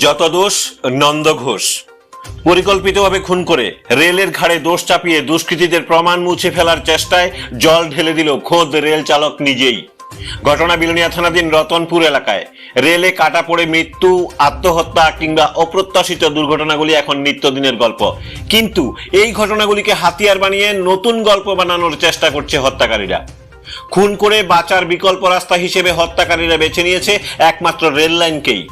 যত দোষ নন্দ ঘোষ। পরিকল্পিতভাবে খুন করে রেলের ঘাড়ে দোষ চাপিয়ে দুষ্কৃতীদের প্রমাণ মুছে ফেলার চেষ্টায় জল ঢেলে দিল খোদ রেল চালক নিজেই। ঘটনা বিলোনিয়া থানাধীন রতনপুর এলাকায়। রেলে কাটা পড়ে মৃত্যু, আত্মহত্যা কিংবা অপ্রত্যাশিত দুর্ঘটনাগুলি এখন নিত্যদিনের গল্প, কিন্তু এই ঘটনাগুলিকে হাতিয়ার বানিয়ে নতুন গল্প বানানোর চেষ্টা করছে হত্যাকারীরা। খুন করে বাঁচার বিকল্প রাস্তা হিসেবে হত্যাকারীরা বেছে নিয়েছে একমাত্র রেল লাইনকেই।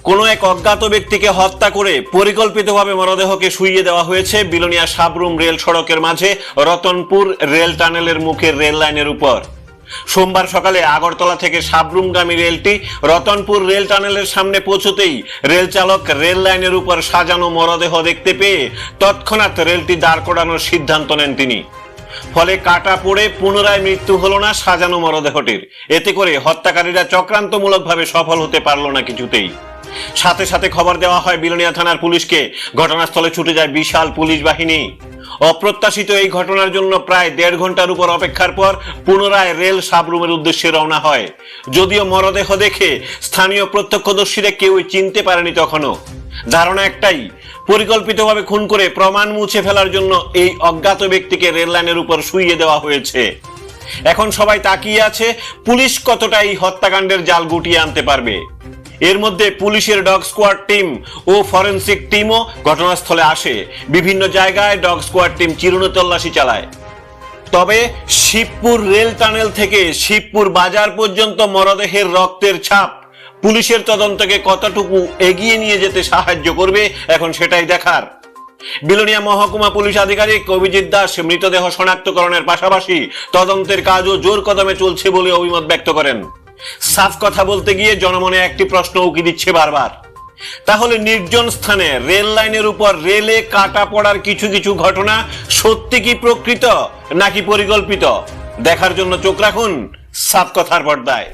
কোনো এক অজ্ঞাত ব্যক্তিকে হত্যা করে পরিকল্পিতভাবে মরদেহকে শুইয়ে দেওয়া হয়েছে বিলোনিয়া সাবরুম রেল সড়কের মাঝে রতনপুর রেল টানেলের মুখের রেল লাইনের উপর। সোমবার সকালে আগরতলা থেকে সাবরুমগামী রেলটি রতনপুর রেল টানেলের সামনে পৌঁছতেই রেল চালক রেল লাইনের উপর সাজানো মরদেহ দেখতে পেয়ে তৎক্ষণাৎ রেলটি দাঁড় করানোর সিদ্ধান্ত নেন তিনি। ফলে কাটা পড়ে পুনরায় মৃত্যু হলো না সাজানো মরদেহটির। এতে করে হত্যাকারীরা চক্রান্তমূলকভাবে সফল হতে পারল না কিছুতেই। সাথে সাথে খবর দেওয়া হয় বিলোনিয়া থানার পুলিশকে। ঘটনাস্থলে ছুটে যায় বিশাল পুলিশ বাহিনী। অপ্রত্যাশিত এই ঘটনার জন্য প্রায় 1.5 ঘন্টার উপর অপেক্ষার পর পুনরায় রেল সাবরুমের উদ্দেশ্যে রওনা হয়। যদিও মরদেহ দেখে স্থানীয় প্রত্যক্ষদর্শীরা কেউই চিনতে পারেনি তখনও। ধারণা একটাই, পরিকল্পিতভাবে খুন করে প্রমাণ মুছে ফেলার জন্য এই অজ্ঞাত ব্যক্তিকে রেল লাইনের উপর শুইয়ে দেওয়া হয়েছে। এখন সবাই তাকিয়ে আছে পুলিশ কতটা এই হত্যাকাণ্ডের জাল গুটিয়ে আনতে পারবে। এর মধ্যে পুলিশের ডগ স্কোয়াড টিম ও ফরেনসিক টিমও ঘটনাস্থলে আসে। বিভিন্ন জায়গায় ডগ স্কোয়াড টিম চিরুনি তল্লাশি চালায়। তবে শিবপুর রেল টানেল থেকে শিবপুর বাজার পর্যন্ত মরদেহের রক্তের ছাপ পুলিশের তদন্তকে কতটুকু এগিয়ে নিয়ে যেতে সাহায্য করবে এখন সেটাই দেখার। বিলোনিয়া মহকুমা পুলিশ আধিকারিক অভিজিৎ দাস মৃতদেহ শনাক্তকরণের পাশাপাশি তদন্তের কাজও জোর কদমে চলছে বলে অভিমত ব্যক্ত করেন। সাফ কথা বলতে গিয়ে জনমনে একটি প্রশ্ন উকি দিচ্ছে বারবার, তাহলে নির্জন স্থানে রেল লাইনের উপর রেলে কাটা পড়ার কিছু কিছু ঘটনা সত্যি কি প্রকৃত নাকি পরিকল্পিত? দেখার জন্য চোখ রাখুন সাফ কথার পর্দায়।